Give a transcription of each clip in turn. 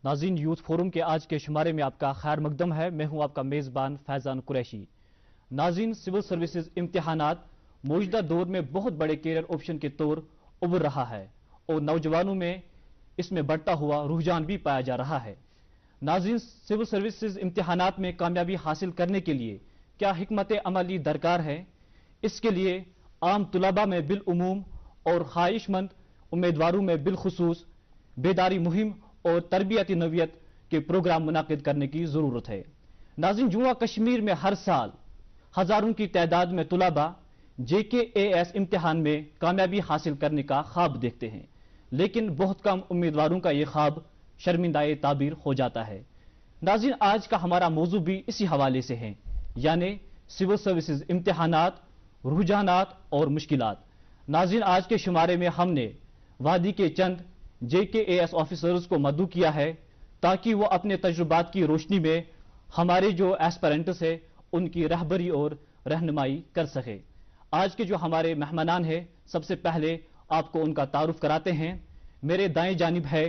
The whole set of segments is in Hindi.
नाज़रीन, यूथ फोरम के आज के शुमारे में आपका खैर मकदम है। मैं हूं आपका मेज़बान फैज़ान कुरैशी। नाज़रीन, सिविल सर्विसेज इम्तिहानात मौजूदा दौर में बहुत बड़े कैरियर ऑप्शन के तौर उभर रहा है और नौजवानों में इसमें बढ़ता हुआ रुझान भी पाया जा रहा है। नाज़रीन, सिविल सर्विसेज इम्तिहानात में कामयाबी हासिल करने के लिए क्या हिकमत अमली दरकार है? इसके लिए आम तुलबा में बिलउमूम और ख्वाहिशमंद उम्मीदवारों में बिलखुसूस बेदारी मुहिम और तरबियती नवियत के प्रोग्राम मुनाकिद करने की जरूरत है। नाज़रीन, जुम्मू कश्मीर में हर साल हजारों की तादाद में तुलबा JKAS इम्तिहान में कामयाबी हासिल करने का ख्वाब देखते हैं, लेकिन बहुत कम उम्मीदवारों का यह ख्वाब शर्मिंदाए ताबीर हो जाता है। नाज़रीन, आज का हमारा मौजू भी इसी हवाले से है, यानी सिविल सर्विसेज इम्तिहानात, रुझानात और मुश्किलात। नाज़रीन, आज के शुमारे में हमने वादी के चंद JKAS ऑफिसर्स को मदऊ किया है ताकि वो अपने तजुर्बात की रोशनी में हमारे जो एस्पिरेंट्स है उनकी रहबरी और रहनुमाई कर सके। आज के जो हमारे मेहमानान हैं, सबसे पहले आपको उनका तारुफ कराते हैं। मेरे दाएं जानिब है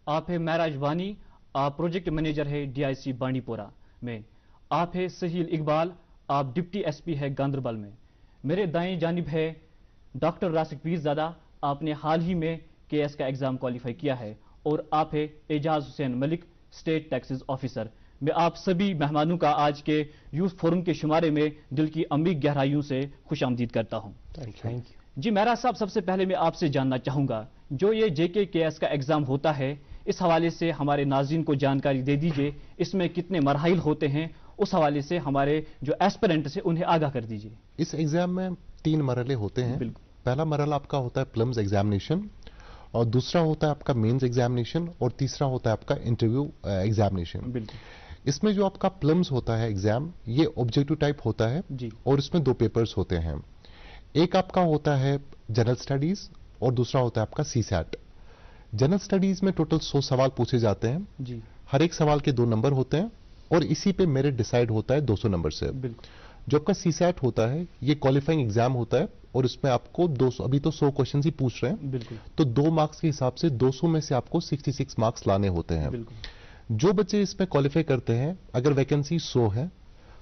आप है महराज वानी, आप प्रोजेक्ट मैनेजर है DIC बांडीपोरा में। आप है सहील इकबाल, आप डिप्टी SP है गांधरबल में। मेरे दाएं जानिब है डॉक्टर रासिक पीरजादा, आपने हाल ही में KS का एग्जाम क्वालिफाई किया है। और आप है Ejaz Hussain Malik, state taxes officer. मैं आप सभी मेहमानों का आज के यूथ फोरम के शुमारे में दिल की अमीर गहराइयों से खुश आमदीद करता हूं। थैंक यू जी महराज साहब, सबसे पहले मैं आपसे जानना चाहूंगा, जो ये JKAS का एग्जाम होता है, इस हवाले से हमारे नाज़रीन को जानकारी दे दीजिए। इसमें कितने मरहल होते हैं, उस हवाले से हमारे जो एस्पिरेंट्स है उन्हें आगाह कर दीजिए। इस एग्जाम में 3 मरहले होते हैं। पहला मरहला आपका होता है प्लम्स एग्जामिनेशन, और दूसरा होता है आपका मेंस एग्जामिनेशन, और तीसरा होता है आपका इंटरव्यू एग्जामिनेशन। इसमें जो आपका प्लम्स होता है एग्जाम, ये ऑब्जेक्टिव टाइप होता है जी। और इसमें 2 पेपर्स होते हैं। एक आपका होता है जनरल स्टडीज और दूसरा होता है आपका CSAT। जनरल स्टडीज में टोटल 100 सवाल पूछे जाते हैं जी। हर एक सवाल के 2 नंबर होते हैं और इसी पे मेरिट डिसाइड होता है 200 नंबर से। जो आपका CSAT होता है, ये क्वालिफाइंग एग्जाम होता है और इसमें आपको 200, अभी तो 100 क्वेश्चन ही पूछ रहे हैं, तो 2 मार्क्स के हिसाब से 200 में से आपको 66 मार्क्स लाने होते हैं। जो बच्चे इसमें क्वालिफाई करते हैं, अगर वैकेंसी 100 है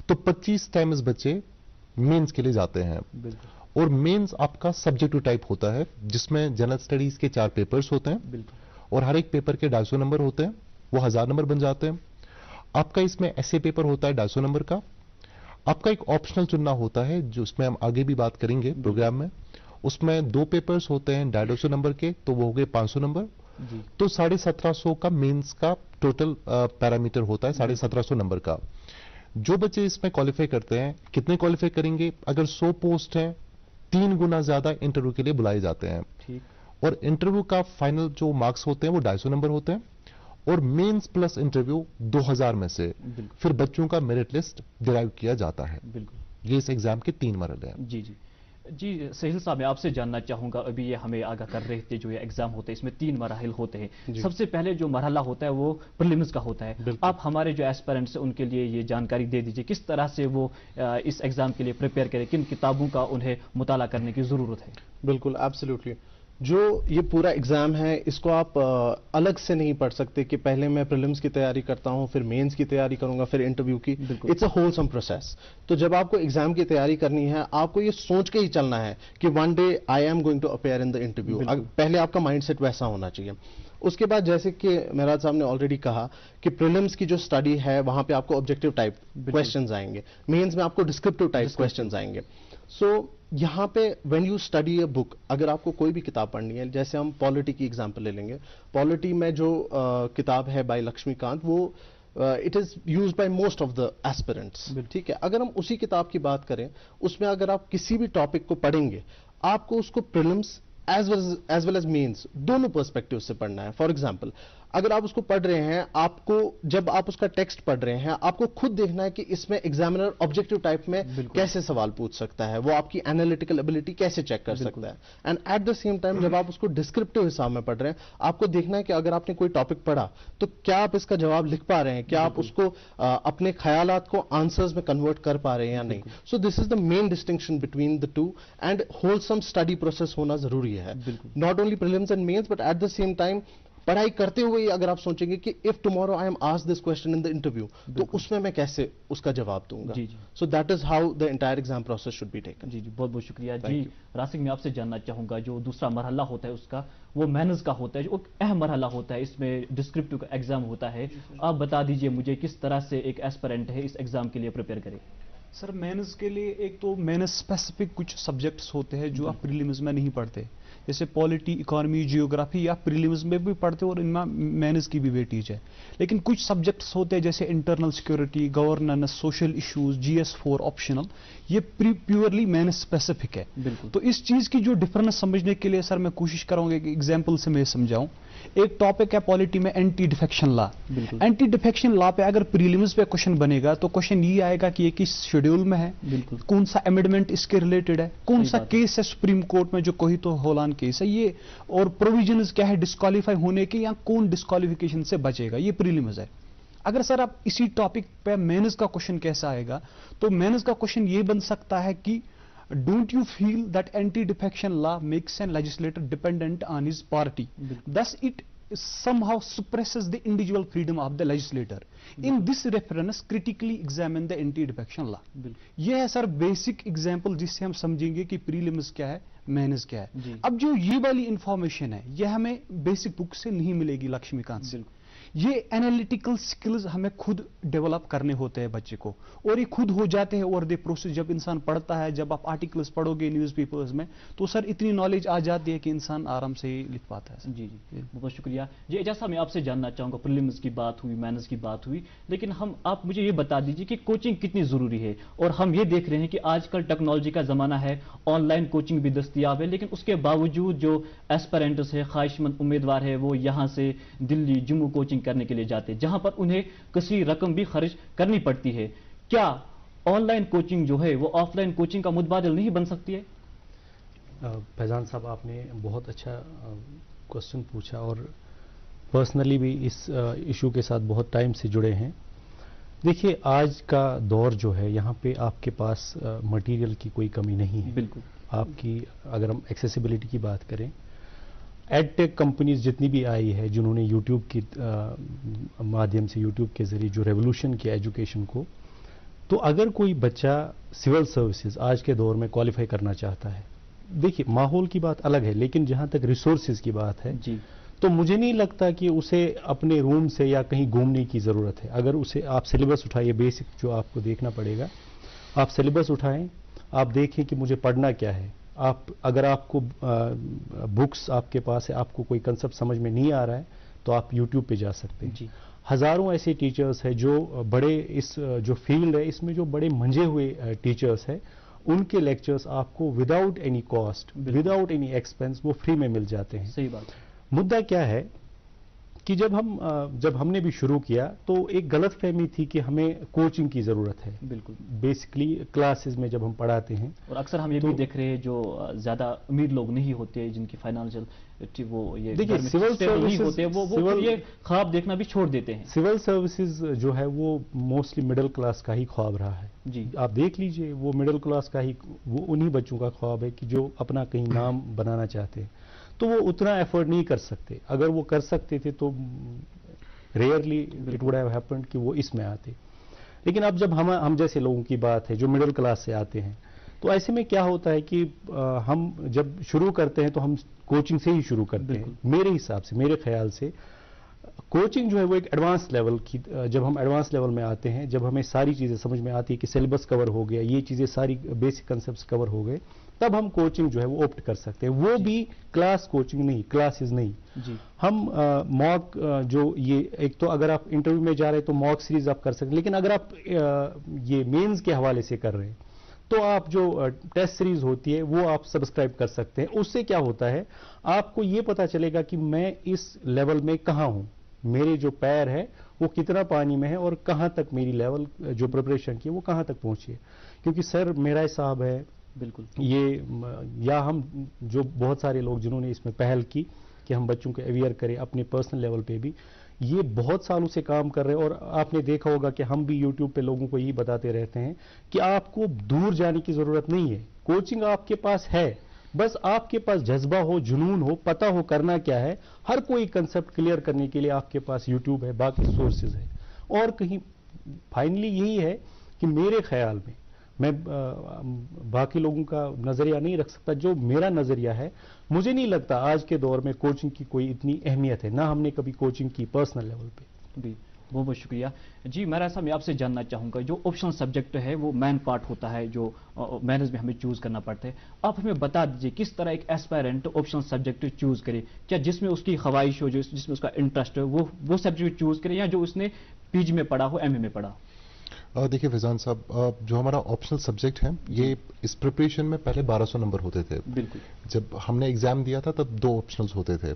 तो 25 टाइम्स बच्चे मेंस के लिए जाते हैं। और मेंस आपका सब्जेक्टिव टाइप होता है, जिसमें जनरल स्टडीज के 4 पेपर्स होते हैं और हर एक पेपर के 250 नंबर होते हैं, वो 1000 नंबर बन जाते हैं। आपका इसमें ऐसे पेपर होता है 250 नंबर का। आपका एक ऑप्शनल चुनना होता है, जो उसमें हम आगे भी बात करेंगे प्रोग्राम में। उसमें 2 पेपर्स होते हैं 250 नंबर के, तो वो हो गए 500 नंबर। तो 1750 का मेंस का टोटल पैरामीटर होता है, 1750 नंबर का। जो बच्चे इसमें क्वालिफाई करते हैं, कितने क्वालिफाई करेंगे, अगर 100 पोस्ट हैं, 3 गुना ज्यादा इंटरव्यू के लिए बुलाए जाते हैं। और इंटरव्यू का फाइनल जो मार्क्स होते हैं वो 250 नंबर होते हैं, और मेंस प्लस इंटरव्यू 2000 में से फिर बच्चों का मेरिट लिस्ट डिराइव किया जाता है। ये इस एग्जाम के 3 मरहले हैं। जी जी जी सहील साहब, मैं आपसे जानना चाहूंगा, अभी ये हमें आगाह कर रहे थे, जो ये एग्जाम होते हैं इसमें 3 मराहल होते हैं। सबसे पहले जो मरहला होता है वो प्रीलिम्स का होता है। आप हमारे जो एस्पिरेंट्स हैं उनके लिए ये जानकारी दे दीजिए, किस तरह से वो इस एग्जाम के लिए प्रिपेयर करें, किन किताबों का उन्हें मुताला करने की जरूरत है। बिल्कुल, एब्सोल्युटली। जो ये पूरा एग्जाम है, इसको आप अलग से नहीं पढ़ सकते कि पहले मैं प्रीलिम्स की तैयारी करता हूं, फिर मेंस की तैयारी करूंगा, फिर इंटरव्यू की। It's a wholesome process. तो जब आपको एग्जाम की तैयारी करनी है, आपको ये सोच के ही चलना है कि one day I am going to appear in the interview. पहले आपका माइंडसेट वैसा होना चाहिए। उसके बाद जैसे कि महराज साहब ने ऑलरेडी कहा कि प्रीलिम्स की जो स्टडी है, वहां पे आपको ऑब्जेक्टिव टाइप क्वेश्चंस आएंगे, मेंस में आपको डिस्क्रिप्टिव टाइप क्वेश्चंस आएंगे। सो यहाँ पे when you study a book, अगर आपको कोई भी किताब पढ़नी है, जैसे हम पॉलिटी की एग्जांपल ले लेंगे। पॉलिटी में जो किताब है बाय लक्ष्मीकांत, वो it is used by most of the aspirants. ठीक है, अगर हम उसी किताब की बात करें, उसमें अगर आप किसी भी टॉपिक को पढ़ेंगे, आपको उसको prelims as well as mains दोनों पर्सपेक्टिव से पढ़ना है। फॉर एग्जाम्पल, अगर आप उसको पढ़ रहे हैं, आपको जब आप उसका टेक्स्ट पढ़ रहे हैं, आपको खुद देखना है कि इसमें एग्जामिनर ऑब्जेक्टिव टाइप में कैसे सवाल पूछ सकता है, वो आपकी एनालिटिकल एबिलिटी कैसे चेक कर सकता है। And eight the same time जब आप उसको डिस्क्रिप्टिव हिसाब में पढ़ रहे हैं, आपको देखना है कि अगर आपने कोई टॉपिक पढ़ा तो क्या आप इसका जवाब लिख पा रहे हैं, क्या आप उसको अपने ख्यालात को आंसर्स में कन्वर्ट कर पा रहे हैं या नहीं। So this is the main distinction between the two, and wholesome study process होना जरूरी है। Not only prelims and mains, but at the same time पढ़ाई करते हुए ही अगर आप सोचेंगे कि if tomorrow I am asked this question in the interview, तो उसमें मैं कैसे उसका जवाब दूंगा। So that is how the entire exam process should be taken. जी जी, बहुत बहुत शुक्रिया जी। रासिक, मैं आपसे जानना चाहूंगा, जो दूसरा मरहला होता है उसका, वो मेहनत का होता है, जो एक अहम मरहला होता है, इसमें डिस्क्रिप्टिव का एग्जाम होता है। आप बता दीजिए मुझे किस तरह से एक एस्पिरेंट है इस एग्जाम के लिए प्रिपेयर करे। सर, मेंस के लिए एक तो मेंस स्पेसिफिक कुछ सब्जेक्ट्स होते हैं जो आप प्रीलिम्स में नहीं पढ़ते, जैसे पॉलिटी, इकोनॉमी, जियोग्राफी, या प्रीलिम्स में भी पढ़ते और इनमें मेंस की भी वेटेज है। लेकिन कुछ सब्जेक्ट्स होते हैं जैसे internal security, governance, social issues, GS4 optional, ये प्योरली मेंस स्पेसिफिक है। तो इस चीज की जो डिफरेंस समझने के लिए सर मैं कोशिश करूंगा कि एग्जाम्पल से मैं समझाऊं। एक टॉपिक है पॉलिटी में anti defection law. Anti defection law पे अगर प्रीलिम्स पे क्वेश्चन बनेगा तो क्वेश्चन ये आएगा कि ये किस शेड्यूल में है, कौन सा अमेंडमेंट इसके रिलेटेड है, कौन सा केस है सुप्रीम कोर्ट में जो कोई तो होलान केस है ये, और प्रोविजंस क्या है डिस्क्वालीफाई होने के, या कौन डिस्क्वालिफिकेशन से बचेगा, ये प्रीलिम्स है। अगर सर आप इसी टॉपिक पे मेंस का क्वेश्चन कैसा आएगा, तो मेंस का क्वेश्चन ये बन सकता है कि don't you feel that anti-defection law makes a legislator dependent on his party, thus it somehow suppresses the individual freedom of the legislator. In this reference critically examine the anti-defection law. यह है सर बेसिक एग्जाम्पल जिससे हम समझेंगे कि प्रीलिम्स क्या है, मेंस क्या है। अब जो ये वाली इंफॉर्मेशन है यह हमें बेसिक बुक से नहीं मिलेगी लक्ष्मीकांत से। ये एनालिटिकल स्किल्स हमें खुद डेवलप करने होते हैं बच्चे को, और ये खुद हो जाते हैं ओवर द प्रोसेस। जब इंसान पढ़ता है, जब आप आर्टिकल्स पढ़ोगे न्यूज़पेपर्स में, तो सर इतनी नॉलेज आ जाती है कि इंसान आराम से लिख पाता है। जी जी, बहुत शुक्रिया जी। जैसा मैं आपसे जानना चाहूँगा, प्रीलिम्स की बात हुई, मेंस की बात हुई, लेकिन आप मुझे ये बता दीजिए कि कोचिंग कितनी ज़रूरी है। और हम ये देख रहे हैं कि आजकल टेक्नोलॉजी का ज़माना है, ऑनलाइन कोचिंग भी दस्तियाब है, लेकिन उसके बावजूद जो एस्पिरेंट्स है, ख्वाहिशमंद उम्मीदवार है, वो यहाँ से दिल्ली, जम्मू कोचिंग करने के लिए जाते हैं, जहां पर उन्हें किसी रकम भी खर्च करनी पड़ती है। क्या ऑनलाइन कोचिंग जो है वो ऑफलाइन कोचिंग का मुतबादिल नहीं बन सकती है? फैजान साहब, आपने बहुत अच्छा क्वेश्चन पूछा और पर्सनली भी इस इशू के साथ बहुत टाइम से जुड़े हैं। देखिए, आज का दौर जो है, यहाँ पे आपके पास मटेरियल की कोई कमी नहीं है। बिल्कुल। आपकी अगर हम एक्सेसिबिलिटी की बात करें, एडटेक कंपनीज जितनी भी आई है, जिन्होंने यूट्यूब की माध्यम से, यूट्यूब के जरिए जो रेवोल्यूशन किया एजुकेशन को, तो अगर कोई बच्चा सिविल सर्विसेज आज के दौर में क्वालिफाई करना चाहता है, देखिए माहौल की बात अलग है, लेकिन जहां तक रिसोर्सेज की बात है जी, तो मुझे नहीं लगता कि उसे अपने रूम से या कहीं घूमने की ज़रूरत है। अगर उसे आप सिलेबस उठाइए, बेसिक जो आपको देखना पड़ेगा, आप सिलेबस उठाएं, आप देखें कि मुझे पढ़ना क्या है। अगर आपको बुक्स आपके पास है, आपको कोई कंसेप्ट समझ में नहीं आ रहा है, तो आप यूट्यूब पे जा सकते हैं। हज़ारों ऐसे टीचर्स हैं जो बड़े, इस जो फील्ड है इसमें जो बड़े मंझे हुए टीचर्स हैं, उनके लेक्चर्स आपको without any cost, without any expense, वो फ्री में मिल जाते हैं। सही बात। मुद्दा क्या है कि जब हमने भी शुरू किया तो एक गलतफहमी थी कि हमें कोचिंग की ज़रूरत है। बिल्कुल। बेसिकली क्लासेस में जब हम पढ़ाते हैं, और अक्सर हम ये भी देख रहे हैं जो ज़्यादा अमीर लोग नहीं होते, जिनकी फाइनेंशियल वो ये देखिए सिविल सर्विस होते हैं, वो ये ख्वाब देखना भी छोड़ देते हैं। सिविल सर्विसेज जो है वो मोस्टली मिडिल क्लास का ही ख्वाब रहा है जी। आप देख लीजिए, वो मिडिल क्लास का ही, वो उन्हीं बच्चों का ख्वाब है कि जो अपना कहीं नाम बनाना चाहते हैं, तो वो उतना एफर्ट नहीं कर सकते। अगर वो कर सकते थे तो rarely it would have happened कि वो इसमें आते। लेकिन अब जब हम जैसे लोगों की बात है जो मिडिल क्लास से आते हैं, तो ऐसे में क्या होता है कि हम जब शुरू करते हैं तो हम कोचिंग से ही शुरू करते हैं। मेरे हिसाब से, मेरे ख्याल से कोचिंग जो है वो एक एडवांस लेवल की, जब हम एडवांस लेवल में आते हैं, जब हमें सारी चीज़ें समझ में आती है कि सिलेबस कवर हो गया, ये चीज़ें सारी बेसिक कंसेप्ट्स कवर हो गए, तब हम कोचिंग जो है वो ऑप्ट कर सकते हैं। वो भी क्लास कोचिंग नहीं, क्लासेस नहीं जी। हम मॉक जो ये, एक तो अगर आप इंटरव्यू में जा रहे हैं तो मॉक सीरीज आप कर सकते हैं, लेकिन अगर आप ये मेंस के हवाले से कर रहे हैं तो आप जो टेस्ट सीरीज होती है वो आप सब्सक्राइब कर सकते हैं। उससे क्या होता है, आपको ये पता चलेगा कि मैं इस लेवल में कहाँ हूँ, मेरे जो पैर है वो कितना पानी में है और कहाँ तक मेरी लेवल जो प्रिपरेशन की है वो कहाँ तक पहुँची है। क्योंकि सर मेरा हिसाब है, बिल्कुल, ये या हम जो बहुत सारे लोग जिन्होंने इसमें पहल की कि हम बच्चों को अवेयर करें अपने पर्सनल लेवल पे भी, ये बहुत सालों से काम कर रहे हैं। और आपने देखा होगा कि हम भी यूट्यूब पे लोगों को यही बताते रहते हैं कि आपको दूर जाने की ज़रूरत नहीं है, कोचिंग आपके पास है, बस आपके पास जज्बा हो, जुनून हो, पता हो करना क्या है। हर कोई कंसेप्ट क्लियर करने के लिए आपके पास यूट्यूब है, बाकी सोर्सेज है। और कहीं फाइनली यही है कि मेरे ख्याल में, मैं बाकी लोगों का नजरिया नहीं रख सकता, जो मेरा नजरिया है, मुझे नहीं लगता आज के दौर में कोचिंग की कोई इतनी अहमियत है। ना हमने कभी कोचिंग की पर्सनल लेवल पे। भी बहुत बहुत शुक्रिया जी। मेरा ऐसा मैं आपसे जानना चाहूँगा, जो ऑप्शनल सब्जेक्ट है वो मेन पार्ट होता है जो मैनेज में हमें चूज़ करना पड़ता है। आप हमें बता दीजिए किस तरह एक एस्पायरेंट ऑप्शनल सब्जेक्ट चूज़ करे। क्या जिसमें उसकी ख्वाहिश हो, जिसमें उसका इंटरेस्ट हो, वो सब्जेक्ट चूज़ करे, या जो उसने पीजी में पढ़ा हो, एमए में पढ़ा? देखिए फैजान साहब, जो हमारा ऑप्शनल सब्जेक्ट है, ये इस प्रिपरेशन में पहले 1200 नंबर होते थे। बिल्कुल। जब हमने एग्जाम दिया था तब 2 ऑप्शनल्स होते थे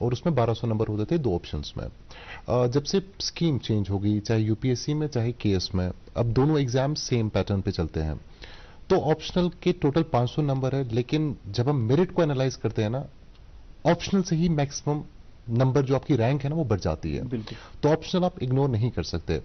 और उसमें 1200 नंबर होते थे 2 ऑप्शंस में। जब से स्कीम चेंज हो गई, चाहे यूपीएससी में चाहे केएस में, अब दोनों एग्जाम सेम पैटर्न पे चलते हैं। तो ऑप्शनल के टोटल 500 नंबर है, लेकिन जब हम मेरिट को एनालाइज करते हैं ना, ऑप्शनल से ही मैक्सिमम नंबर जो आपकी रैंक है ना वो बढ़ जाती है। तो ऑप्शनल आप इग्नोर नहीं कर सकते।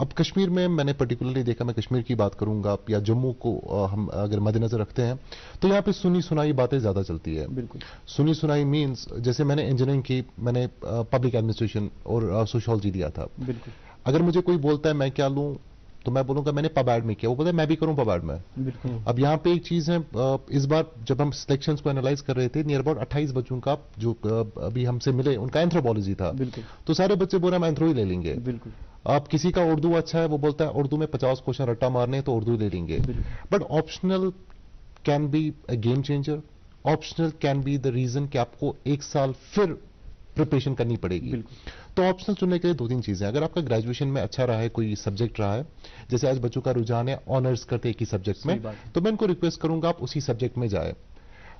अब कश्मीर में मैंने पर्टिकुलरली देखा, मैं कश्मीर की बात करूंगा या जम्मू को हम अगर मद्देनजर रखते हैं, तो यहाँ पे सुनी सुनाई बातें ज्यादा चलती है। बिल्कुल। सुनी सुनाई मींस, जैसे मैंने इंजीनियरिंग की, मैंने पब्लिक एडमिनिस्ट्रेशन और सोशियोलॉजी दिया था। बिल्कुल। अगर मुझे कोई बोलता है मैं क्या लूं, तो मैं बोलूंगा मैंने पबैड में किया, वो बोलता है मैं भी करूं पबैड में। बिल्कुल। अब यहाँ पे एक चीज है, इस बार जब हम सिलेक्शंस को एनालाइज कर रहे थे, नियर अबाउट 28 बच्चों का जो अभी हमसे मिले, उनका एंथ्रोपोलॉजी था। बिल्कुल। तो सारे बच्चे बोल रहे हम एंथ्रो ही ले लेंगे। बिल्कुल। आप किसी का उर्दू अच्छा है, वो बोलता है उर्दू में 50 क्वेश्चन रट्टा मारने, तो उर्दू ले लेंगे। But optional can be a game changer. Optional can be the reason कि आपको 1 साल फिर प्रिपरेशन करनी पड़ेगी। तो ऑप्शनल चुनने के लिए 2-3 चीजें, अगर आपका ग्रेजुएशन में अच्छा रहा है, कोई सब्जेक्ट रहा है, जैसे आज बच्चों का रुझान है ऑनर्स करते एक ही सब्जेक्ट में, तो मैं इनको रिक्वेस्ट करूंगा आप उसी सब्जेक्ट में जाए।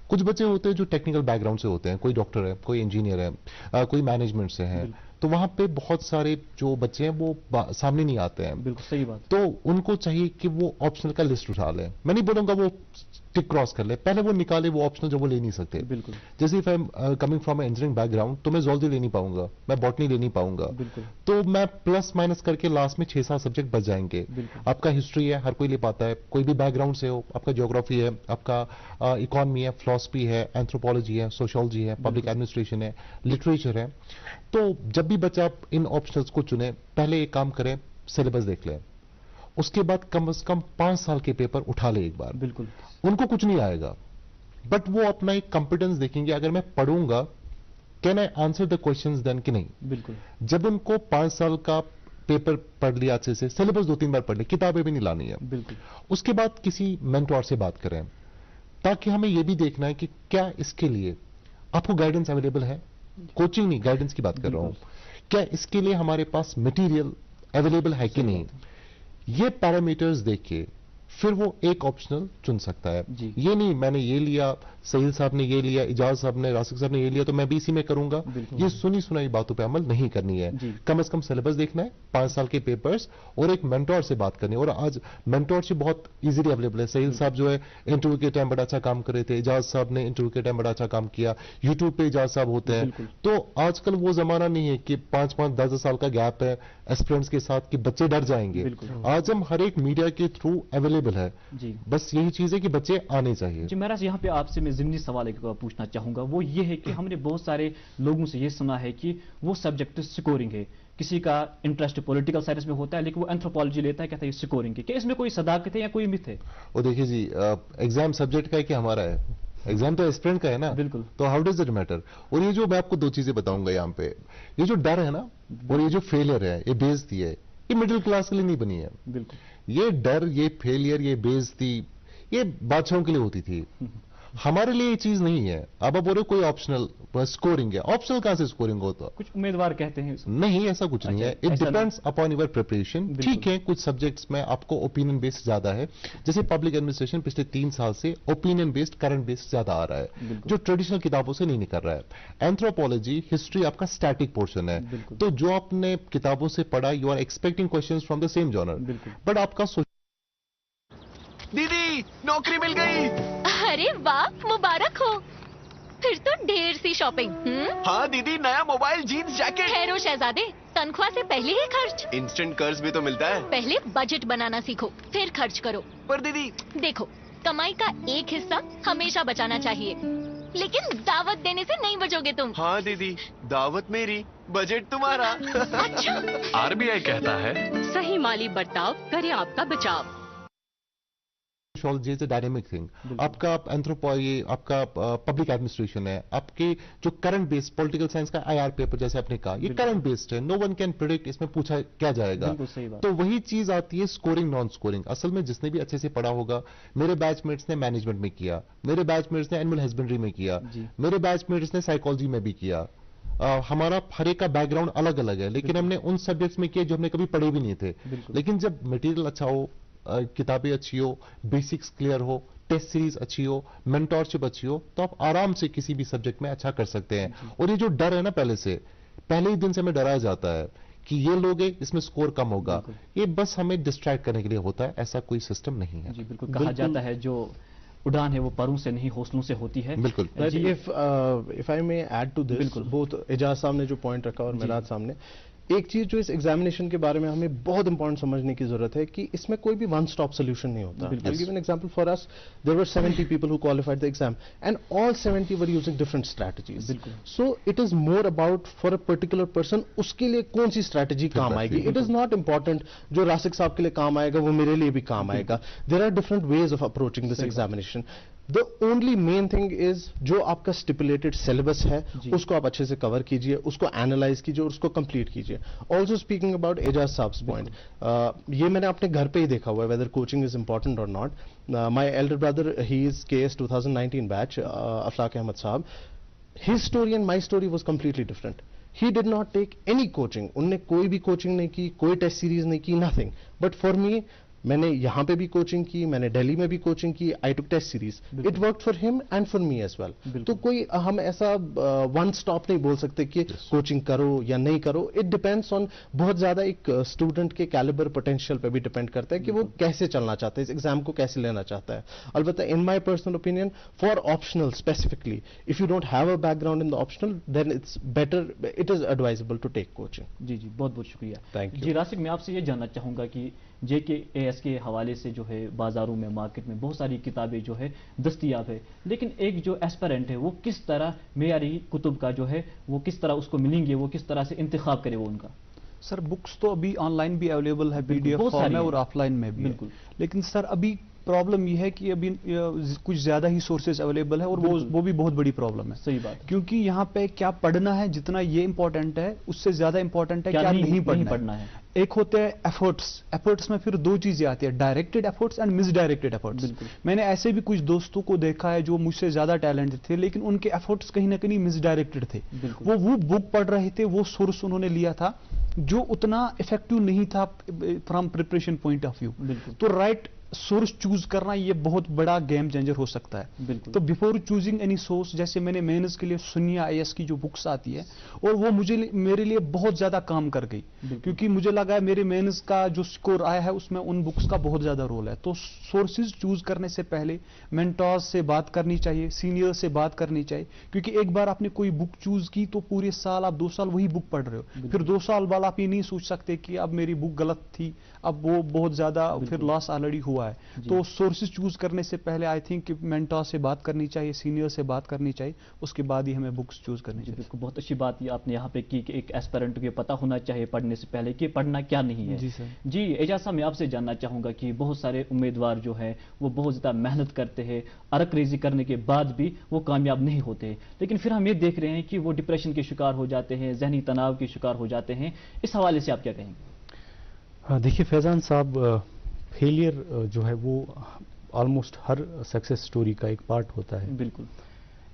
कुछ बच्चे होते हैं जो टेक्निकल बैकग्राउंड से होते हैं, कोई डॉक्टर है, कोई इंजीनियर है, कोई मैनेजमेंट से है, तो वहां पे बहुत सारे जो बच्चे हैं वो सामने नहीं आते हैं। बिल्कुल सही बात। तो उनको चाहिए कि वो ऑप्शनल का लिस्ट उठा ले। मैं नहीं बोलूंगा वो टिक क्रॉस कर ले, पहले वो निकाले वो ऑप्शनल जो वो ले नहीं सकते। बिल्कुल। जैसे if I am coming from engineering background, तो मैं जूलॉजी ले नहीं पाऊंगा, मैं बॉटनी ले नहीं पाऊंगा। तो मैं प्लस माइनस करके लास्ट में 6-7 सब्जेक्ट बच जाएंगे। आपका हिस्ट्री है, हर कोई ले पाता है, कोई भी बैकग्राउंड से हो, आपका ज्योग्राफी है, आपका इकोनॉमी है, फिलॉसफी है, एंथ्रोपोलॉजी है, सोशियोलॉजी है, पब्लिक एडमिनिस्ट्रेशन है, लिटरेचर है। तो जब भी बच्चा इन ऑप्शनल्स को चुने, पहले एक काम करें, सिलेबस देख लें, उसके बाद कम से कम 5 साल के पेपर उठा ले एक बार। बिल्कुल। उनको कुछ नहीं आएगा, बट वो अपना एक कॉम्पिटेंस देखेंगे, अगर मैं पढ़ूंगा can I answer the questions then कि नहीं। बिल्कुल। जब उनको 5 साल का पेपर पढ़ लिया अच्छे से, सिलेबस 2-3 बार पढ़ ले, किताबें भी नहीं लानी है। बिल्कुल। उसके बाद किसी मेंटोर से बात करें, ताकि हमें यह भी देखना है कि क्या इसके लिए आपको गाइडेंस अवेलेबल है। कोचिंग नहीं, गाइडेंस की बात कर रहा हूं। क्या इसके लिए हमारे पास मटेरियल अवेलेबल है कि नहीं। ये पैरामीटर्स देख के फिर वो एक ऑप्शनल चुन सकता है। ये नहीं मैंने ये लिया, सहील साहब ने ये लिया, इजाज साहब ने, रासिक साहब ने ये लिया, तो मैं भी इसी में करूंगा। ये सुनी सुनाई बातों पे अमल नहीं करनी है। कम से कम सिलेबस देखना है, 5 साल के पेपर्स, और एक मेंटोर से बात करनी है। और आज मेंटोरशिप बहुत इजीली अवेलेबल है। सहील साहब जो है इंटरव्यू के टाइम बड़ा अच्छा काम कर रहे थे, इजाज साहब ने इंटरव्यू के टाइम बड़ा अच्छा काम किया, यूट्यूब पे इजाज साहब होते हैं। तो आजकल वो जमाना नहीं है कि 5-5, 10 साल का गैप है एस्पिरेंट्स के साथ कि बच्चे डर जाएंगे। आज हम हर एक मीडिया के थ्रू अवेलेबल है। बस यही चीज है कि बच्चे आने चाहिए। जी मेरा यहाँ पे आपसे मैं ज़िमनी सवाल एक पूछना चाहूंगा, वो ये है कि हमने बहुत सारे लोगों से ये सुना है कि वो सब्जेक्ट स्कोरिंग है। किसी का इंटरेस्ट पॉलिटिकल साइंस में होता है, लेकिन वो एंथ्रोपोलॉजी लेता है, कहता है ये स्कोरिंग है। क्या इसमें कोई सदाकत है या कोई मिथ है? वो देखिए जी, एग्जाम सब्जेक्ट का है कि हमारा है? एग्जाम तो एस्पिरेंट का है ना। बिल्कुल। तो हाउ डज इट मैटर। और ये जो मैं आपको 2 चीजें बताऊंगा यहाँ पे, ये जो डर है ना और ये जो फेलियर है, ये बेइज्जती है, ये मिडिल क्लास के लिए नहीं बनी है। बिल्कुल। ये डर, ये फेलियर, ये बेइज्जती, ये बादशाहों के लिए होती थी। हमारे लिए ये चीज नहीं है। अब आप बोल रहे कोई ऑप्शनल स्कोरिंग है, ऑप्शनल कहां से स्कोरिंग होता? कुछ उम्मीदवार कहते हैं नहीं, ऐसा कुछ नहीं है। It depends upon your preparation. ठीक है, कुछ सब्जेक्ट्स में आपको ओपिनियन बेस्ड ज्यादा है, जैसे पब्लिक एडमिनिस्ट्रेशन पिछले 3 साल से ओपिनियन बेस्ड, करंट बेस्ड ज्यादा आ रहा है, जो ट्रेडिशनल किताबों से नहीं निकल रहा है। एंथ्रोपोलॉजी, हिस्ट्री आपका स्टैटिक पोर्शन है, तो जो आपने किताबों से पढ़ा, you are expecting questions from the same genre, but आपका दीदी नौकरी मिल गई। अरे वाह, मुबारक हो। फिर तो ढेर सी शॉपिंग। हाँ दीदी, नया मोबाइल, जीन्स, जैकेट। ठहरो शहजादे, तनख्वाह से पहले ही खर्च। इंस्टेंट कर्ज भी तो मिलता है। पहले बजट बनाना सीखो, फिर खर्च करो। पर दीदी। देखो, कमाई का एक हिस्सा हमेशा बचाना चाहिए, लेकिन दावत देने से नहीं बचोगे तुम। हाँ दीदी, दावत मेरी, बजट तुम्हारा। अच्छा, आरबीआई कहता है सही माली बर्ताव करे आपका बचाव। Is a dynamic thing. आपका एंथ्रोपोलॉजी, आपका पब्लिक एडमिनिस्ट्रेशन है, आपके जो करंट बेस्ड पॉलिटिकल साइंस का आईआर पेपर जैसे आपने कहा, ये करंट बेस्ड है, नो वन कैन प्रिडिक्ट इसमें पूछा क्या जाएगा। तो वही चीज आती है स्कोरिंग नॉन स्कोरिंग। असल में जिसने भी अच्छे से पढ़ा होगा, मेरे बैचमेट्स ने मैनेजमेंट में किया, मेरे बैचमेट्स ने एनिमल हस्बेंड्री में किया, मेरे बैचमेट्स ने साइकोलॉजी में भी किया। हमारा हर एक का बैकग्राउंड अलग अलग है, लेकिन हमने उन सब्जेक्ट्स में किए जो हमने कभी पढ़े भी नहीं थे। लेकिन जब मटेरियल अच्छा हो, किताबें अच्छी हो, बेसिक्स क्लियर हो, टेस्ट सीरीज अच्छी हो, मेंटोरशिप अच्छी हो, तो आप आराम से किसी भी सब्जेक्ट में अच्छा कर सकते हैं। और ये जो डर है ना, पहले ही दिन से हमें डराया जाता है कि ये लोग हैं, इसमें स्कोर कम होगा, ये बस हमें डिस्ट्रैक्ट करने के लिए होता है, ऐसा कोई सिस्टम नहीं है। जी बिल्कुल, कहा जाता है जो उड़ान है वो परों से नहीं हौसलों से होती है। बिल्कुल। If I may add to this, both Ejaz साहब ने जो पॉइंट रखा और मेराज सामने, एक चीज जो इस एग्जामिनेशन के बारे में हमें बहुत इंपॉर्टेंट समझने की जरूरत है कि इसमें कोई भी वन स्टॉप सोल्यूशन नहीं होता। I will give an example for us, there were 70 people who qualified the exam and all 70 were using different strategies. So it is more about for a particular person, उसके लिए कौन सी स्ट्रैटेजी काम आएगी। इट इज नॉट इंपॉर्टेंट जो रासिक साहब के लिए काम आएगा वो मेरे लिए भी काम आएगा। There are different ways of approaching this examination. The only main thing is जो आपका स्टिपुलेटेड सिलेबस है उसको आप अच्छे से कवर कीजिए, उसको एनालाइज कीजिए और उसको कंप्लीट कीजिए। ऑल्सो स्पीकिंग अबाउट एजाज साहब्स पॉइंट, ये मैंने अपने घर पे ही देखा हुआ है, वेदर कोचिंग इज इंपॉर्टेंट और not. My elder brother, he is KS 2019 batch, Aflaq Ahmad साहब, his story and my story was completely different. He did not take any coaching, उनने कोई भी कोचिंग नहीं की, कोई टेस्ट सीरीज नहीं की, नथिंग। बट फॉर मी, मैंने यहां पे भी कोचिंग की, मैंने दिल्ली में भी कोचिंग की, I took test series, it worked for him and for me as well. तो कोई हम ऐसा वन स्टॉप नहीं बोल सकते कि कोचिंग करो या नहीं करो। इट डिपेंड्स ऑन, बहुत ज्यादा एक स्टूडेंट के कैलिबर पोटेंशियल पे भी डिपेंड करता है कि वो कैसे चलना चाहता है, इस एग्जाम को कैसे लेना चाहता है। अलबत्ता in my personal opinion, for optional specifically, if you don't have a background in the optional, then it's better, it is advisable to take coaching. जी जी, बहुत बहुत शुक्रिया। Thank you. जी रासिक, मैं आपसे ये जानना चाहूंगा कि JKAS के हवाले से जो है बाजारों में, मार्केट में बहुत सारी किताबें जो है दस्तयाब है, लेकिन एक जो एस्पिरेंट है वो किस तरह मेयारी कुतुब का जो है वो किस तरह उसको मिलेंगे, वो किस तरह से इंतखाब करे वो उनका? सर बुक्स तो अभी ऑनलाइन भी अवेलेबल है, PDF फॉर्म में और ऑफलाइन में भी। बिल्कुल। लेकिन सर अभी प्रॉब्लम यह है कि अभी कुछ ज्यादा ही सोर्सेज अवेलेबल है और वो भी बहुत बड़ी प्रॉब्लम है। सही बात। क्योंकि यहाँ पे क्या पढ़ना है, जितना ये इंपॉर्टेंट है उससे ज्यादा इंपॉर्टेंट है क्या नहीं पढ़ना है। एक होते हैं एफर्ट्स में फिर दो चीजें आती है, directed efforts and misdirected efforts. मैंने ऐसे भी कुछ दोस्तों को देखा है जो मुझसे ज्यादा टैलेंटेड थे, लेकिन उनके एफर्ट्स कहीं ना कहीं मिसडायरेक्टेड थे। वो बुक पढ़ रहे थे, वो सोर्स उन्होंने लिया था जो उतना इफेक्टिव नहीं था from preparation point of view. तो राइट सोर्स चूज करना ये बहुत बड़ा गेम चेंजर हो सकता है। तो बिफोर चूजिंग एनी सोर्स, जैसे मैंने मेंस के लिए सुनिया IAS की जो बुक्स आती है, और वो मेरे लिए बहुत ज्यादा काम कर गई, क्योंकि मुझे लगा है मेरे मेंस का जो स्कोर आया है उसमें उन बुक्स का बहुत ज्यादा रोल है। तो सोर्सेज चूज करने से पहले मेंटोर्स से बात करनी चाहिए, सीनियर से बात करनी चाहिए, क्योंकि एक बार आपने कोई बुक चूज की तो पूरे साल आप 2 साल वही बुक पढ़ रहे हो, फिर 2 साल बाद आप ये नहीं सोच सकते कि अब मेरी बुक गलत थी, अब वो बहुत ज्यादा फिर लॉस ऑलरेडी हुआ है। तो सोर्सेज चूज करने से पहले आई थिंक मेंटोर से बात करनी चाहिए, सीनियर से बात करनी चाहिए, उसके बाद ही हमें बुक्स चूज करनी चाहिए। बिल्कुल, बहुत अच्छी बात ये आपने यहाँ पे की कि एक एस्पिरेंट को पता होना चाहिए पढ़ने से पहले कि पढ़ना क्या नहीं है। जी सर। जी एजाज साहब, मैं आपसे जानना चाहूंगा कि बहुत सारे उम्मीदवार जो है वो बहुत ज्यादा मेहनत करते हैं, अरकरेजी करने के बाद भी वो कामयाब नहीं होते, लेकिन फिर हम ये देख रहे हैं कि वो डिप्रेशन के शिकार हो जाते हैं, जहनी तनाव के शिकार हो जाते हैं। इस हवाले से आप क्या कहेंगे? देखिए फैजान साहब, फेलियर जो है वो ऑलमोस्ट हर सक्सेस स्टोरी का एक पार्ट होता है। बिल्कुल।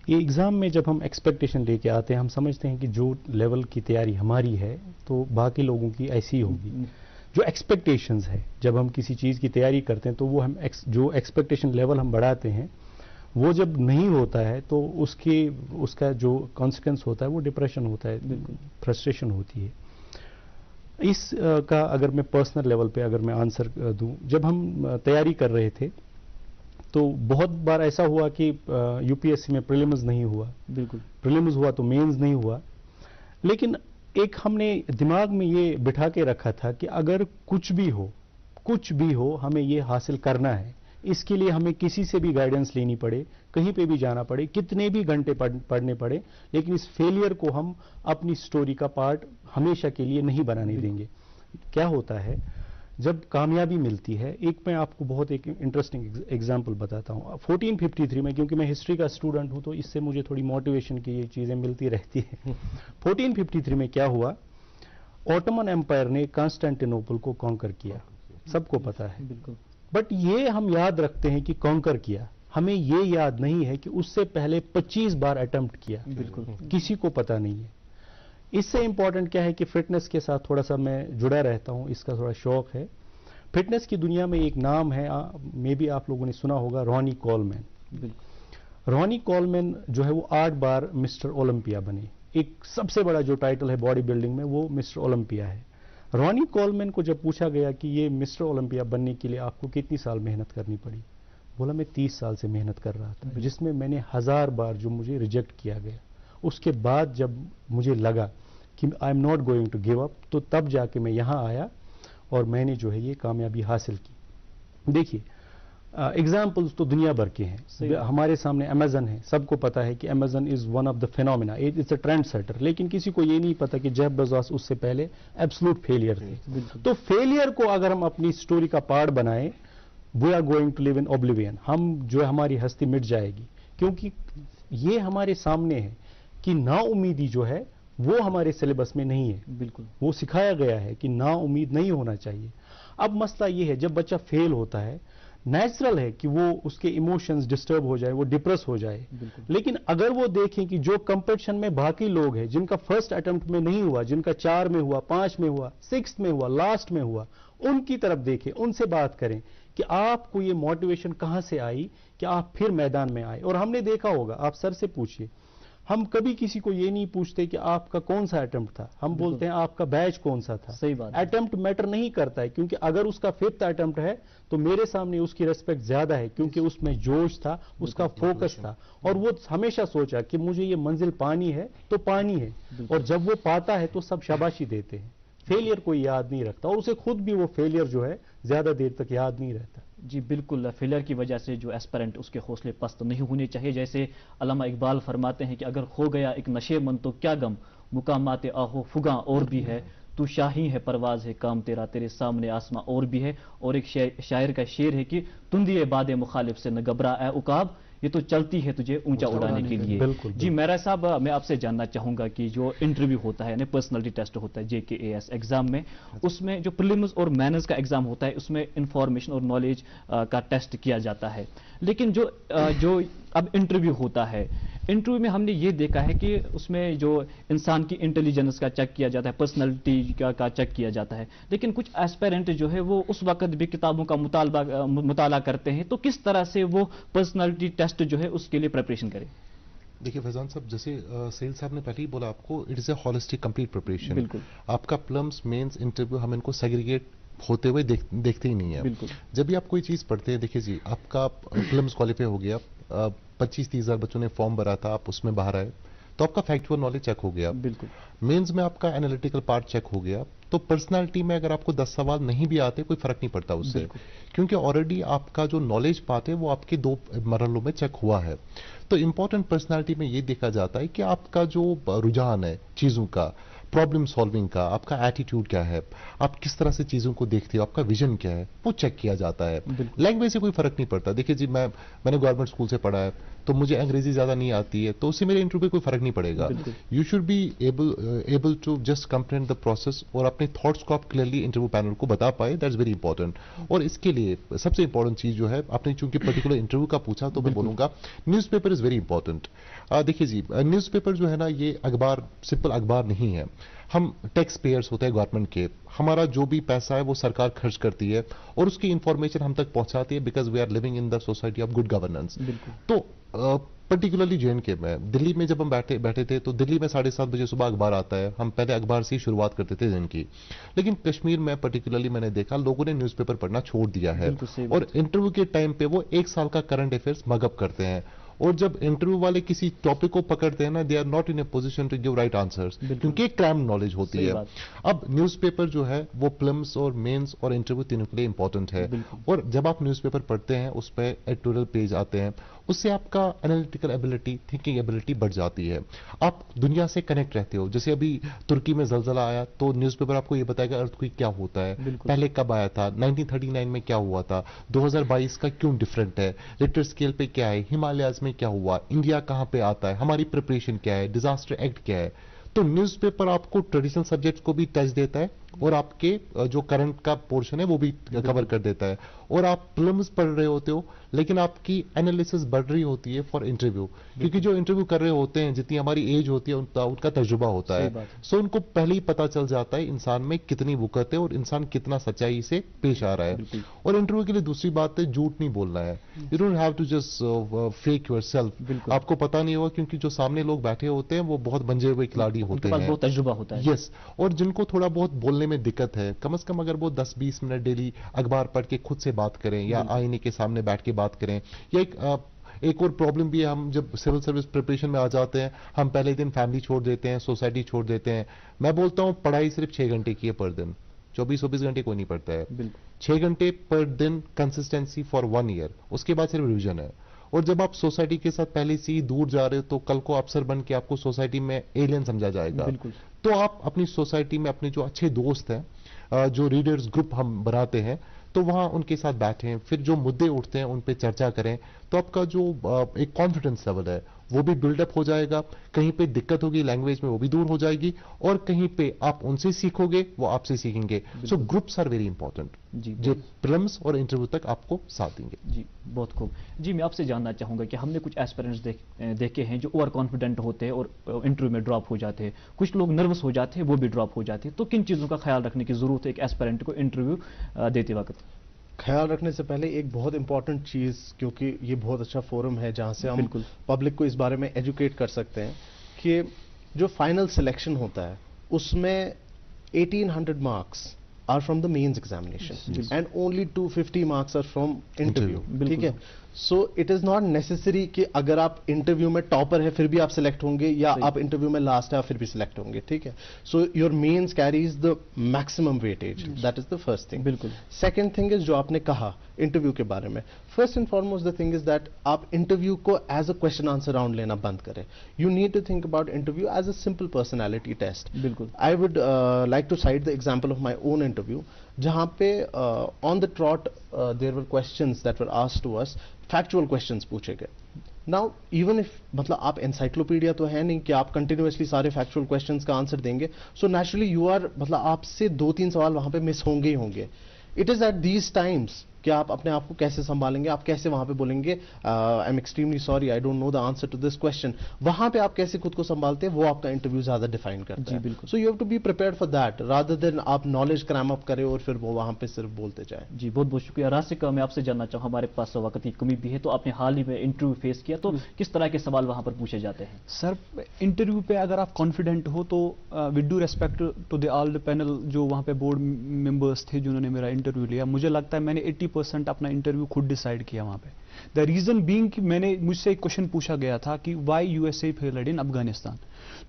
ये एग्ज़ाम में जब हम एक्सपेक्टेशन लेके आते हैं, हम समझते हैं कि जो लेवल की तैयारी हमारी है तो बाकी लोगों की ऐसी ही होगी। जो एक्सपेक्टेशंस है, जब हम किसी चीज़ की तैयारी करते हैं तो वो हम जो एक्सपेक्टेशन लेवल हम बढ़ाते हैं वो जब नहीं होता है तो उसका जो कॉन्सिक्वेंस होता है वो डिप्रेशन होता है, फ्रस्ट्रेशन होती है। इस का अगर मैं पर्सनल लेवल पे अगर मैं आंसर दूं, जब हम तैयारी कर रहे थे तो बहुत बार ऐसा हुआ कि UPSC में प्रीलिम्स नहीं हुआ, बिल्कुल प्रीलिम्स हुआ तो मेंस नहीं हुआ, लेकिन एक हमने दिमाग में ये बिठा के रखा था कि अगर कुछ भी हो हमें ये हासिल करना है, इसके लिए हमें किसी से भी गाइडेंस लेनी पड़े, कहीं पे भी जाना पड़े, कितने भी घंटे पढ़ने पड़े, लेकिन इस फेलियर को हम अपनी स्टोरी का पार्ट हमेशा के लिए नहीं बनाने देंगे। क्या होता है जब कामयाबी मिलती है, एक मैं आपको बहुत एक इंटरेस्टिंग एग्जांपल बताता हूँ। 1453 में, क्योंकि मैं हिस्ट्री का स्टूडेंट हूँ तो इससे मुझे थोड़ी मोटिवेशन की ये चीज़ें मिलती रहती है। 1453 में क्या हुआ, ऑटोमन एम्पायर ने कॉन्स्टेंटिनोपल को कॉन्कर किया, सबको पता है। बट ये हम याद रखते हैं कि कॉन्कर किया, हमें ये याद नहीं है कि उससे पहले 25 बार अटेम्प्ट किया, किसी को पता नहीं है। इससे इंपॉर्टेंट क्या है कि फिटनेस के साथ थोड़ा सा मैं जुड़ा रहता हूं, इसका थोड़ा शौक है। फिटनेस की दुनिया में एक नाम है, मे बी आप लोगों ने सुना होगा, रॉनी कोलमैन। रॉनी कोलमैन जो है वो 8 बार मिस्टर ओलंपिया बने। एक सबसे बड़ा जो टाइटल है बॉडी बिल्डिंग में वो मिस्टर ओलंपिया है। रॉनी कोलमैन को जब पूछा गया कि ये मिस्टर ओलंपिया बनने के लिए आपको कितनी साल मेहनत करनी पड़ी, बोला मैं 30 साल से मेहनत कर रहा था, जिसमें मैंने 1000 बार जो मुझे रिजेक्ट किया गया। उसके बाद जब मुझे लगा कि I am not going to give up, तो तब जाके मैं यहाँ आया और मैंने जो है ये कामयाबी हासिल की। देखिए एग्जाम्पल्स तो दुनिया भर के हैं, हमारे सामने अमेजन है, सबको पता है कि Amazon is one of the phenomena, it's a trend setter. लेकिन किसी को ये नहीं पता कि जेफ बेजोस उससे पहले एब्सोल्यूट फेलियर थे। तो फेलियर को अगर हम अपनी स्टोरी का पार्ट बनाएं, we are going to live in oblivion, हम जो है हमारी हस्ती मिट जाएगी, क्योंकि ये हमारे सामने है कि नाउम्मीदी जो है वो हमारे सिलेबस में नहीं है। बिल्कुल, वो सिखाया गया है कि नाउम्मीद नहीं होना चाहिए। अब मसला ये है, जब बच्चा फेल होता है, नेचुरल है कि वो उसके इमोशंस डिस्टर्ब हो जाए, वो डिप्रेस हो जाए। लेकिन अगर वो देखें कि जो कंपटीशन में बाकी लोग हैं, जिनका फर्स्ट अटेम्प्ट में नहीं हुआ, जिनका 4 में हुआ, 5 में हुआ, 6 में हुआ, लास्ट में हुआ, उनकी तरफ देखें, उनसे बात करें कि आपको ये मोटिवेशन कहां से आई कि आप फिर मैदान में आए। और हमने देखा होगा, आप सर से पूछिए, हम कभी किसी को ये नहीं पूछते कि आपका कौन सा अटेम्प्ट था, हम बोलते हैं आपका बैच कौन सा था। सही बात, अटेम्प्ट मैटर नहीं करता है, क्योंकि अगर उसका 5th अटेम्प्ट है तो मेरे सामने उसकी रेस्पेक्ट ज्यादा है, क्योंकि उसमें जोश था, उसका फोकस था, और वो हमेशा सोचा कि मुझे ये मंजिल पानी है तो पानी है, और जब वो पाता है तो सब शाबाशी देते हैं। फेलियर कोई याद नहीं रखता, और उसे खुद भी वो फेलियर जो है ज्यादा देर तक याद नहीं रहता। जी बिल्कुल, फेलियर की वजह से जो एस्पिरेंट उसके हौसले पस्त नहीं होने चाहिए। जैसे अल्लामा इकबाल फरमाते हैं कि अगर खो गया एक नशे मन तो क्या गम, मुकामाते आहो फुगा और भी है, तू शाही है परवाज है काम तेरा, तेरे सामने आसमां और भी है। और एक शायर का शेर है कि तुंदिए बादे मुखालिफ से न घबरा ए उकाब, ये तो चलती है तुझे ऊंचा उड़ाने के लिए। बिल्कुल, जी मेरा साहब, मैं आपसे जानना चाहूंगा कि जो इंटरव्यू होता है यानी पर्सनालिटी टेस्ट होता है JKAS एग्जाम में, उसमें जो प्रीलिम्स और मेंस का एग्जाम होता है उसमें इंफॉर्मेशन और नॉलेज का टेस्ट किया जाता है। लेकिन जो अब इंटरव्यू होता है, इंटरव्यू में हमने ये देखा है कि उसमें जो इंसान की इंटेलिजेंस का चेक किया जाता है, पर्सनैलिटी का चेक किया जाता है। लेकिन कुछ एस्पिरेंट जो है वो उस वक्त भी किताबों का मुताला करते हैं, तो किस तरह से वो पर्सनैलिटी टेस्ट जो है उसके लिए प्रिपरेशन करें? देखिए फैजान साहब, जैसे सेल साहब ने पहले ही बोला आपको, it is a holistic complete preparation. बिल्कुल, आपका प्लम्स, मेंस, इंटरव्यू हम इनको सेग्रीगेट होते हुए देखते ही नहीं है। बिल्कुल, जब भी आप कोई चीज पढ़ते हैं, देखिए जी आपका प्लम्स क्वालिफाई हो गया, 25-30 हज़ार बच्चों ने फॉर्म भरा था, आप उसमें बाहर आए, तो आपका फैक्चुअल नॉलेज चेक हो गया। बिल्कुल, मेंस में आपका एनालिटिकल पार्ट चेक हो गया। तो पर्सनालिटी में अगर आपको 10 सवाल नहीं भी आते, कोई फर्क नहीं पड़ता उससे, क्योंकि ऑलरेडी आपका जो नॉलेज पार्ट है वो आपके 2 मरहलों में चेक हुआ है। तो इंपॉर्टेंट पर्सनालिटी में ये देखा जाता है कि आपका जो रुझान है चीजों का, प्रॉब्लम सॉल्विंग का, आपका एटीट्यूड क्या है, आप किस तरह से चीजों को देखते हो, आपका विजन क्या है, वो चेक किया जाता है। लैंग्वेज से कोई फर्क नहीं पड़ता। देखिए जी, मैंने गवर्नमेंट स्कूल से पढ़ा है, तो मुझे अंग्रेजी ज्यादा नहीं आती है, तो उससे मेरे इंटरव्यू पे कोई फर्क नहीं पड़ेगा। You should be able to just comprehend the process, और अपने थॉट्स को आप क्लियरली इंटरव्यू पैनल को बता पाए, दैट्स वेरी इंपॉर्टेंट। और इसके लिए सबसे इंपॉर्टेंट चीज जो है, आपने चूंकि पर्टिकुलर इंटरव्यू का पूछा, तो मैं बोलूंगा न्यूज़पेपर इज वेरी इंपॉर्टेंट। देखिए जी, न्यूज़पेपर जो है ना, ये अखबार सिंपल अखबार नहीं है। हम टैक्स पेयर्स होते हैं गवर्नमेंट के, हमारा जो भी पैसा है वो सरकार खर्च करती है, और उसकी इंफॉर्मेशन हम तक पहुंचाती है, because we are living in the society of good governance. तो पर्टिकुलरली JNK में, दिल्ली में जब हम बैठे थे, तो दिल्ली में 7:30 बजे सुबह अखबार आता है, हम पहले अखबार से ही शुरुआत करते थे दिन की। लेकिन कश्मीर में पर्टिकुलरली मैंने देखा लोगों ने न्यूज़पेपर पढ़ना छोड़ दिया है, और इंटरव्यू के टाइम पे वो 1 साल का करंट अफेयर्स मगअप करते हैं, और जब इंटरव्यू वाले किसी टॉपिक को पकड़ते हैं ना, they are not in a position to give right answers, क्योंकि एक क्रैम नॉलेज होती है। अब न्यूज़पेपर जो है वो प्रीलिम्स और मेंस और इंटरव्यू तीनों के लिए इंपॉर्टेंट है। और जब आप न्यूज़पेपर पढ़ते हैं उस पर एडिटोरियल पेज आते हैं, उससे आपका एनालिटिकल एबिलिटी, थिंकिंग एबिलिटी बढ़ जाती है। आप दुनिया से कनेक्ट रहते हो। जैसे अभी तुर्की में ज़लज़ला आया तो न्यूज़पेपर आपको ये बताएगा अर्थक्वेक क्या होता है, पहले कब आया था, 1939 में क्या हुआ था, 2022 का क्यों डिफरेंट है, रिक्टर स्केल पे क्या है, हिमालयाज में क्या हुआ, इंडिया कहां पे आता है, हमारी प्रिपरेशन क्या है, डिजास्टर एक्ट क्या है। तो न्यूज़पेपर आपको ट्रेडिशनल सब्जेक्ट्स को भी टच देता है और आपके जो करंट का पोर्शन है वो भी कवर कर देता है। और आप प्रीलिम्स पढ़ रहे होते हो लेकिन आपकी एनालिसिस बढ़ रही होती है फॉर इंटरव्यू, क्योंकि जो इंटरव्यू कर रहे होते हैं जितनी हमारी एज होती है उनका तजुर्बा होता है। सो उनको पहले ही पता चल जाता है इंसान में कितनी वुकत है और इंसान कितना सच्चाई से पेश आ रहा है। और इंटरव्यू के लिए दूसरी बात है, झूठ नहीं बोलना है। You don't have to just fake yourself. आपको पता नहीं होगा क्योंकि जो सामने लोग बैठे होते हैं वो बहुत बंजे हुए खिलाड़ी होते हैं, बहुत तजुर्बा होता है। यस, और जिनको थोड़ा बहुत बोलने में दिक्कत है, कम से कम अगर वो 10-20 मिनट डेली अखबार पढ़ के खुद से बात करें या आईने के सामने बैठ के बात करें। या एक और प्रॉब्लम भी है, हम जब सिविल सर्विस प्रिपरेशन में आ जाते हैं हम पहले दिन फैमिली छोड़ देते हैं, सोसाइटी छोड़ देते हैं। मैं बोलता हूं पढ़ाई सिर्फ 6 घंटे की है पर दिन, 24-24 घंटे कोई नहीं पढ़ता है। 6 घंटे पर दिन कंसिस्टेंसी फॉर 1 ईयर, उसके बाद सिर्फ रिविजन है। और जब आप सोसाइटी के साथ पहले से ही दूर जा रहे हो तो कल को अफसर बन के आपको सोसाइटी में एलियन समझा जाएगा। तो आप अपनी सोसाइटी में अपने जो अच्छे दोस्त हैं, जो रीडर्स ग्रुप हम बनाते हैं, तो वहां उनके साथ बैठें, फिर जो मुद्दे उठते हैं उन पे चर्चा करें, तो आपका जो एक कॉन्फिडेंस लेवल है वो भी बिल्डअप हो जाएगा। कहीं पे दिक्कत होगी लैंग्वेज में वो भी दूर हो जाएगी, और कहीं पे आप उनसे सीखोगे वो आपसे सीखेंगे। सो ग्रुप्स आर वेरी इंपॉर्टेंट, जो प्रीलिम्स और इंटरव्यू तक आपको साथ देंगे। जी बहुत खूब। जी मैं आपसे जानना चाहूंगा कि हमने कुछ एस्पिरेंट्स देखे हैं जो ओवर कॉन्फिडेंट होते हैं और इंटरव्यू में ड्रॉप हो जाते हैं, कुछ लोग नर्वस हो जाते हैं वो भी ड्रॉप हो जाते हैं। तो किन चीज़ों का ख्याल रखने की जरूरत है एक एस्पिरेंट को इंटरव्यू देते वक्त? ख्याल रखने से पहले एक बहुत इंपॉर्टेंट चीज़, क्योंकि ये बहुत अच्छा फोरम है जहां से हम पब्लिक को इस बारे में एजुकेट कर सकते हैं, कि जो फाइनल सिलेक्शन होता है उसमें 1800 marks are from the mains examination and only 250 marks are from interview. ठीक है, so it is not necessary कि अगर आप इंटरव्यू में टॉपर है फिर भी आप सिलेक्ट होंगे, या आप इंटरव्यू में लास्ट है फिर भी सिलेक्ट होंगे। ठीक है, so your mains carries the maximum weightage, that is the first thing. बिल्कुल। सेकंड थिंग इज जो आपने कहा इंटरव्यू के बारे में, first and foremost the thing is that आप इंटरव्यू को as a question answer round लेना बंद करें। You need to think about interview as a simple personality test. बिल्कुल। I would like to cite the example of my own interview, जहां पे on the trot there were questions that were asked to us, factual questions पूछे गए। नाउ इवन इफ, मतलब आप एनसाइक्लोपीडिया तो है नहीं कि आप कंटिन्यूअसली सारे फैक्चुअल क्वेश्चंस का आंसर देंगे, सो नेचुरली यू आर, मतलब आपसे 2-3 सवाल वहां पे मिस होंगे ही होंगे। It is at these times कि आप अपने आप को कैसे संभालेंगे, आप कैसे वहां पे बोलेंगे I am extremely sorry I don't know the answer to this question, वहां पे आप कैसे खुद को संभालते हैं वो आपका इंटरव्यू ज्यादा डिफाइन करता है। So you have to be prepared for that rather than आप नॉलेज क्रैम अप करें और फिर वो वहां पे सिर्फ बोलते जाए। जी बहुत बहुत शुक्रिया। राशिक, मैं आपसे जानना चाहूँ, हमारे पास वक्त की कमी भी है, तो आपने हाल ही में इंटरव्यू फेस किया, तो किस तरह के सवाल वहां पर पूछे जाते हैं? सर इंटरव्यू पे अगर आप कॉन्फिडेंट हो तो with due respect to the all the panel जो वहां पे बोर्ड मेंबर्स थे जिन्होंने मेरा इंटरव्यू लिया, मुझे लगता है मैंने 80% अपना इंटरव्यू खुद डिसाइड किया वहां पे। द रीजन बीइंग कि मुझसे एक क्वेश्चन पूछा गया था कि why USA failed in Afghanistan,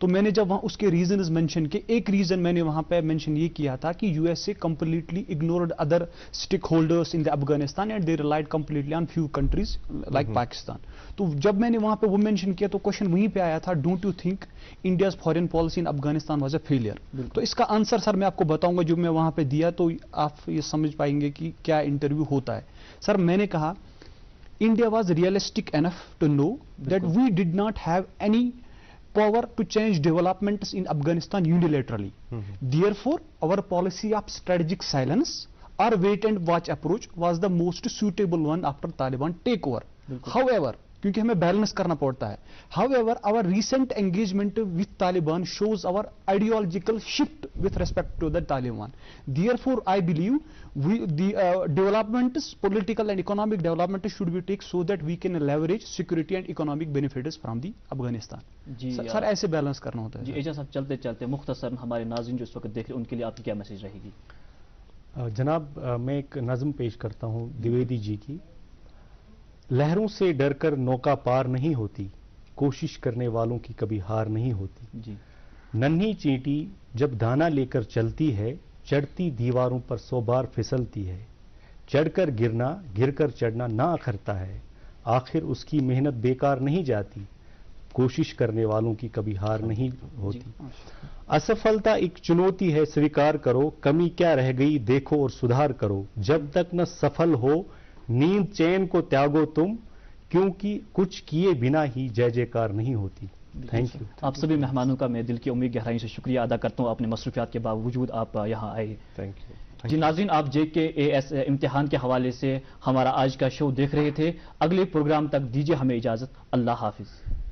तो मैंने जब वहां उसके रीजन मेंशन किए, एक रीजन मैंने वहां पे मेंशन ये किया था कि USA completely ignored other stake holders in the Afghanistan and they relied completely on few countries like Pakistan. तो जब मैंने वहां पे वो मेंशन किया तो क्वेश्चन वहीं पे आया था, don't you think India's foreign policy in Afghanistan was a failure? तो इसका आंसर सर मैं आपको बताऊंगा जो मैं वहां पे दिया, तो आप ये समझ पाएंगे कि क्या इंटरव्यू होता है। सर मैंने कहा India was realistic enough to know that we did not have any power to change developments in Afghanistan unilaterally. Therefore, our policy of strategic silence or wait and watch approach was the most suitable one after Taliban takeover. However, क्योंकि हमें बैलेंस करना पड़ता है, however, our recent engagement with Taliban shows our ideological shift with respect to the Taliban. Therefore, I believe the developments, political and economic development should be taken so that we can leverage security and economic benefits from the Afghanistan. जी सर ऐसे बैलेंस करना होता है। जी एजाज साहब, चलते चलते मुख्तसर हमारे नाज़रीन जो इस वक्त देख रहे हैं उनके लिए आपकी क्या मैसेज रहेगी? जनाब मैं एक नज़म पेश करता हूँ द्विवेदी जी की। लहरों से डरकर नौका पार नहीं होती, कोशिश करने वालों की कभी हार नहीं होती। जी। नन्ही चींटी जब दाना लेकर चलती है, चढ़ती दीवारों पर 100 बार फिसलती है। चढ़कर गिरना, गिरकर चढ़ना ना अखरता है, आखिर उसकी मेहनत बेकार नहीं जाती, कोशिश करने वालों की कभी हार नहीं होती। असफलता एक चुनौती है, स्वीकार करो, कमी क्या रह गई देखो और सुधार करो। जब तक न सफल हो नींद चैन को त्यागो तुम, क्योंकि कुछ किए बिना ही जय जयकार नहीं होती। Thank you. आप सभी मेहमानों का मैं दिल की उम्मीद गहराई से शुक्रिया अदा करता हूँ, अपने मसरूफियात के बावजूद आप यहाँ आए। Thank you. जी नाज़रीन, आप JKAS इम्तिहान के हवाले से हमारा आज का शो देख रहे थे। अगले प्रोग्राम तक दीजिए हमें इजाज़त। अल्लाह हाफिज़।